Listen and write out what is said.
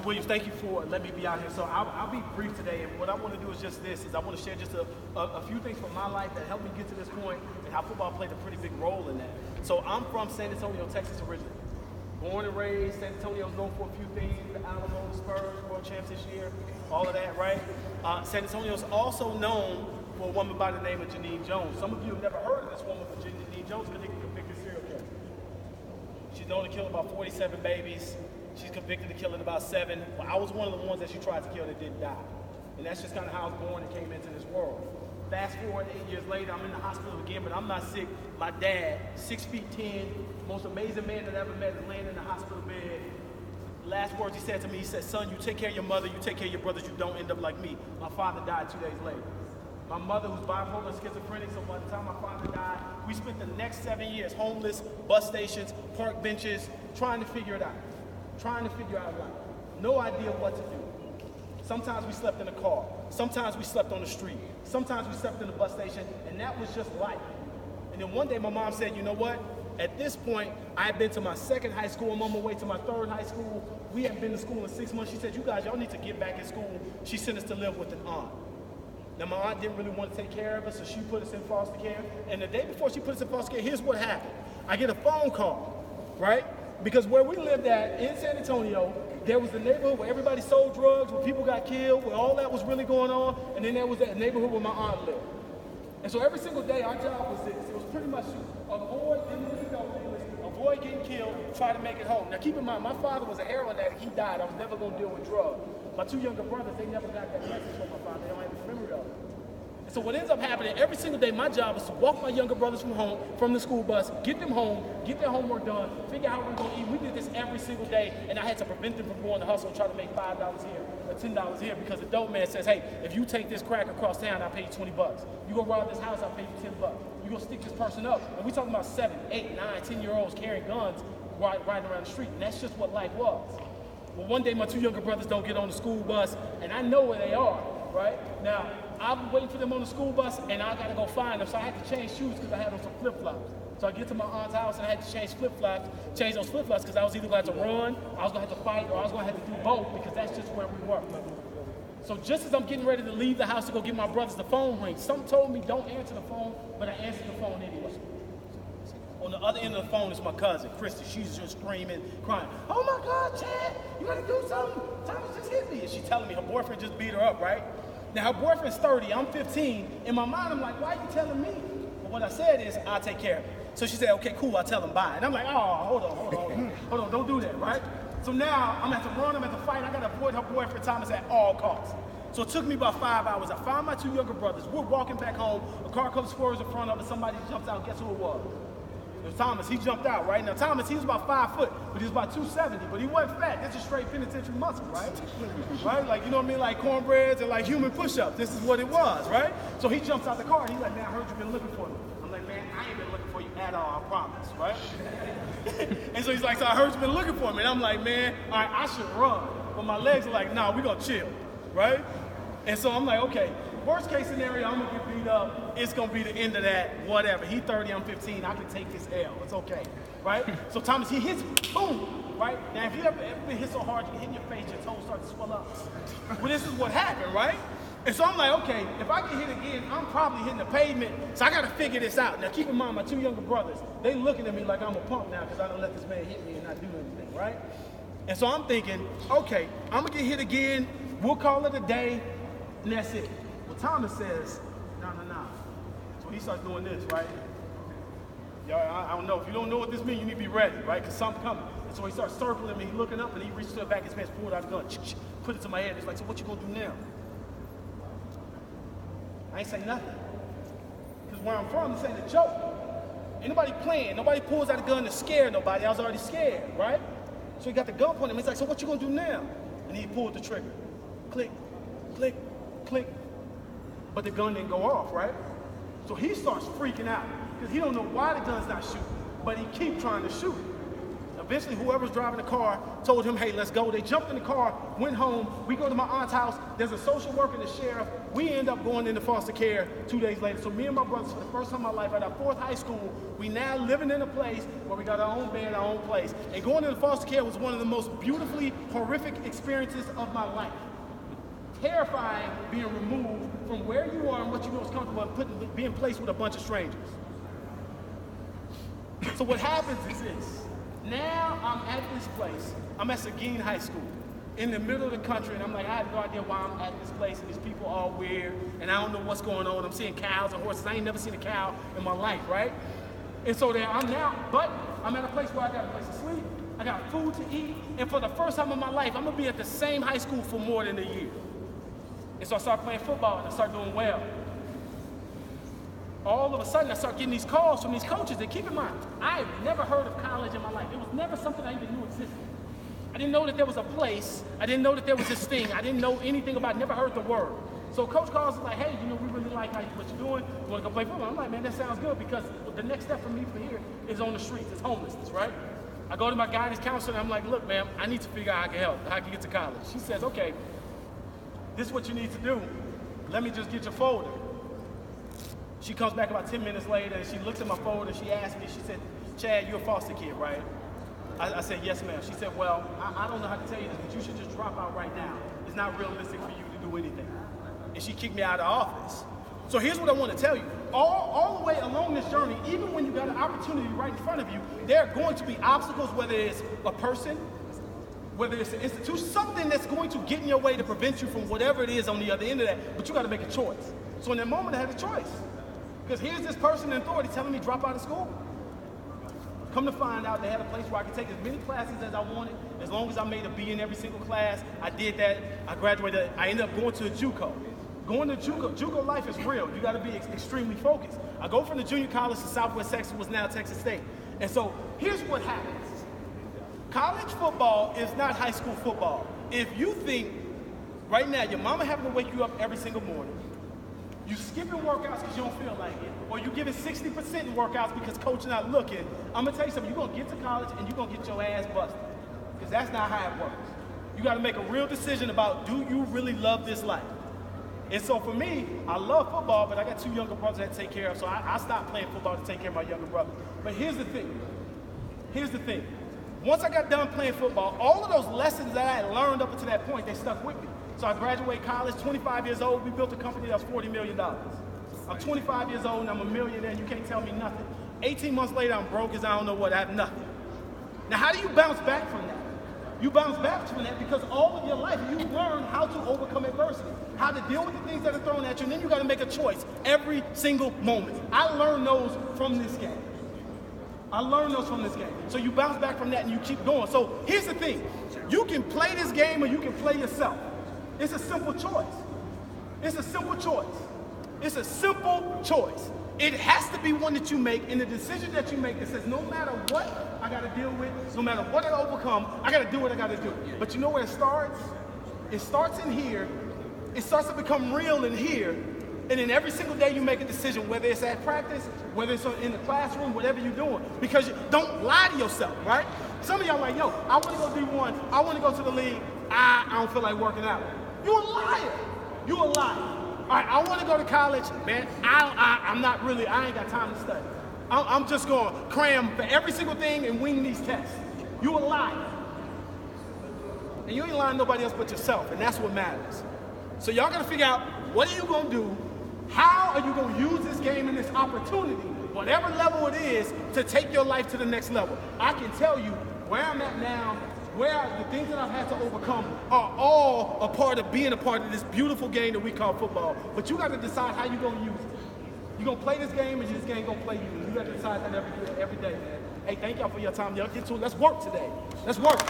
Mr. Williams, thank you for letting me be out here. So I'll be brief today, and what I want to do is just this, is I want to share just a few things from my life that helped me get to this point and how football played a pretty big role in that. So I'm from San Antonio, Texas originally. Born and raised, San Antonio's known for a few things, the Alamo, the Spurs, world champs this year, all of that, right? San Antonio's also known for a woman by the name of Janine Jones. Some of you have never heard of this woman, but Janine Jones is a convicted serial killer. She's known to kill about 47 babies. She's convicted of killing about 7. Well, I was one of the ones that she tried to kill that didn't die. And that's just kind of how I was born and came into this world. Fast forward 8 years later, I'm in the hospital again, but I'm not sick. My dad, 6 feet 10, most amazing man that I ever met, is laying in the hospital bed. Last words he said to me, he said, son, you take care of your mother, you take care of your brothers, you don't end up like me. My father died 2 days later. My mother, who's bipolar and schizophrenic, so by the time my father died, we spent the next 7 years homeless, bus stations, park benches, trying to figure it out. Trying to figure out life. No idea what to do. Sometimes we slept in a car. Sometimes we slept on the street. Sometimes we slept in the bus station, and that was just life. And then one day my mom said, you know what? At this point, I had been to my 2nd high school. I'm on my way to my 3rd high school. We hadn't been to school in 6 months. She said, you guys, y'all need to get back in school. She sent us to live with an aunt. Now, my aunt didn't really want to take care of us, so she put us in foster care. And the day before she put us in foster care, here's what happened. I get a phone call, right? Because where we lived at in San Antonio, there was the neighborhood where everybody sold drugs, where people got killed, where all that was really going on, and then there was that neighborhood where my aunt lived. And so every single day, our job was this. It was pretty much avoid getting killed, try to make it home. Now keep in mind, my father was a heroin addict, he died. I was never going to deal with drugs. My 2 younger brothers, they never got that message from my father. They don't have any memory of it. So what ends up happening, every single day, my job was to walk my younger brothers from home, from the school bus, get them home, get their homework done, figure out how we're going to eat. We did this every single day, and I had to prevent them from going to hustle and try to make $5 here or $10 here, because the dope man says, hey, if you take this crack across town, I'll pay you 20 bucks. You go rob this house, I'll pay you 10 bucks. You go stick this person up. And we're talking about 7, 8, 9, 10-year-olds carrying guns riding around the street, and that's just what life was. Well, one day my 2 younger brothers don't get on the school bus, and I know where they are, right? Now, I'm waiting for them on the school bus, and I gotta go find them, so I had to change shoes because I had on some flip-flops. So I get to my aunt's house, and I had to change those flip-flops, because I was either going to have to run, I was going to have to fight, or I was going to have to do both, because that's just where we were. So just as I'm getting ready to leave the house to go get my brothers, the phone rings. Some told me don't answer the phone, but I answered the phone anyway. On the other end of the phone is my cousin, Christy. She's just screaming, crying. Oh my God, Chad, you gotta do something. Thomas just hit me. And she's telling me her boyfriend just beat her up, right? Now her boyfriend's 30, I'm 15. In my mind, I'm like, why are you telling me? But what I said is, I'll take care of it. So she said, okay, cool, I'll tell him bye. And I'm like, oh, hold on, don't do that, right? So now I'm gonna have to run, I'm gonna have to fight. I gotta avoid her boyfriend Thomas at all costs. So it took me about 5 hours. I found my 2 younger brothers. We're walking back home. A car comes swerves in front of us. Somebody jumps out. Guess who it was? It was Thomas. He jumped out, right? Now, Thomas, he was about 5 foot, but he was about 270, but he wasn't fat. That's just straight penitentiary muscle, right? Right? Like, you know what I mean? Like cornbreads and like human push-ups. This is what it was, right? So he jumps out the car, and he's like, man, I heard you've been looking for me. I'm like, man, I ain't been looking for you at all, I promise, right? And so he's like, so I heard you've been looking for me. And I'm like, man, all right, I should run. But my legs are like, nah, we gonna chill, right? And so I'm like, okay, worst case scenario, I'm gonna get beat up. It's gonna be the end of that, whatever. He 30, I'm 15, I can take this L, it's okay, right? So Thomas, he hits me, boom, right? Now if you ever been hit so hard, you hit your face, your toes start to swell up. Well, this is what happened, right? And so I'm like, okay, if I get hit again, I'm probably hitting the pavement, so I gotta figure this out. Now keep in mind, my 2 younger brothers, they looking at me like I'm a punk now because I don't let this man hit me and not do anything, right? And so I'm thinking, okay, I'm gonna get hit again, we'll call it a day, and that's it. Well, Thomas says, no. So he starts doing this, right? Y'all, I don't know. If you don't know what this means, you need to be ready, right? Because something's coming. And so he starts circling me, looking up, and he reaches to the back of his pants, pulled out a gun, put it to my head. It's like, so what you gonna do now? I ain't say nothing. Because where I'm from, this ain't a joke. Ain't nobody playing. Nobody pulls out a gun to scare nobody. I was already scared, right? So he got the gun pointed at him. He's like, so what you gonna do now? And he pulled the trigger. Click, click, click. But the gun didn't go off, right? So he starts freaking out because he don't know why the gun's not shooting, but he keeps trying to shoot it. Eventually, whoever's driving the car told him, hey, let's go. They jumped in the car, went home. We go to my aunt's house. There's a social worker and a sheriff. We end up going into foster care 2 days later. So me and my brothers, for the first time in my life, at our 4th high school, we now living in a place where we got our own bed, our own place. And going into foster care was one of the most beautifully horrific experiences of my life. Terrifying being removed from where you are and what you know is comfortable and being placed with a bunch of strangers. So what happens is this. Now I'm at this place. I'm at Seguin High School in the middle of the country, and I'm like, I have no idea why I'm at this place, and these people are all weird, and I don't know what's going on. I'm seeing cows and horses. I ain't never seen a cow in my life, right? And so there I'm now, but I'm at a place where I got a place to sleep, I got food to eat, and for the first time in my life, I'm gonna be at the same high school for more than a year. And so I start playing football, and I start doing well. All of a sudden, I start getting these calls from these coaches. And keep in mind, I had never heard of college in my life. It was never something I even knew existed. I didn't know that there was a place. I didn't know that there was this thing. I didn't know anything about it, never heard the word. So coach calls and like, hey, you know, we really like what you're doing. You want to go play football? I'm like, man, that sounds good, because the next step for me from here is on the streets. It's homelessness, right? I go to my guidance counselor, and I'm like, look, ma'am, I need to figure out how I can help, how I can get to college. She says, okay, this is what you need to do. Let me just get your folder. She comes back about 10 minutes later, and she looks at my folder, and she asked me, she said, Chad, you're a foster kid, right? I said, yes, ma'am. She said, well, I don't know how to tell you this, but you should just drop out right now. It's not realistic for you to do anything. And she kicked me out of the office. So here's what I want to tell you. All the way along this journey, even when you got an opportunity right in front of you, there are going to be obstacles, whether it's a person, whether it's an institution, something that's going to get in your way to prevent you from whatever it is on the other end of that, but you got to make a choice. So in that moment, I had a choice. Because here's this person in authority telling me drop out of school. Come to find out, they had a place where I could take as many classes as I wanted, as long as I made a B in every single class. I did that. I graduated. I ended up going to a JUCO. Going to JUCO life is real. You got to be extremely focused. I go from the junior college to Southwest Texas, was now Texas State. And so here's what happens. College football is not high school football. If you think right now your mama having to wake you up every single morning, you skipping workouts because you don't feel like it, or you giving 60% in workouts because coach not looking, I'm gonna tell you something, you're gonna get to college and you're gonna get your ass busted. Because that's not how it works. You gotta make a real decision about, do you really love this life? And so for me, I love football, but I got 2 younger brothers that I take care of, so I stopped playing football to take care of my younger brother. But here's the thing. Here's the thing. Once I got done playing football, all of those lessons that I had learned up until that point, they stuck with me. So I graduated college, 25 years old. We built a company that was $40 million. I'm 25 years old and I'm a millionaire, and you can't tell me nothing. 18 months later, I'm broke as I don't know what. I have nothing. Now, how do you bounce back from that? You bounce back from that because all of your life, you learn how to overcome adversity, how to deal with the things that are thrown at you, and then you got to make a choice every single moment. I learned those from this game. I learned those from this game. So you bounce back from that and you keep going. So here's the thing. You can play this game or you can play yourself. It's a simple choice. It's a simple choice. It's a simple choice. It has to be one that you make, and the decision that you make that says no matter what I got to deal with, no matter what I overcome, I got to do what I got to do. But you know where it starts? It starts in here. It starts to become real in here. And then every single day you make a decision, whether it's at practice, whether it's in the classroom, whatever you're doing. Because you don't lie to yourself, right? Some of y'all like, yo, I want to go D1. I want to go to the league. I don't feel like working out. You're a liar. You're a liar. All right, I want to go to college, man. I'm not really, I ain't got time to study. I'm just going to cram for every single thing and wing these tests. You're a liar. And you ain't lying to nobody else but yourself, and that's what matters. So y'all got to figure out, what are you going to do? How are you going to use this game and this opportunity, whatever level it is, to take your life to the next level? I can tell you where I'm at now, where the things that I've had to overcome are all a part of being a part of this beautiful game that we call football. But you got to decide how you're going to use it. You're going to play this game, and this game going to play you. You got to decide that every day, man. Hey, thank y'all for your time. Y'all get to it. Let's work today. Let's work.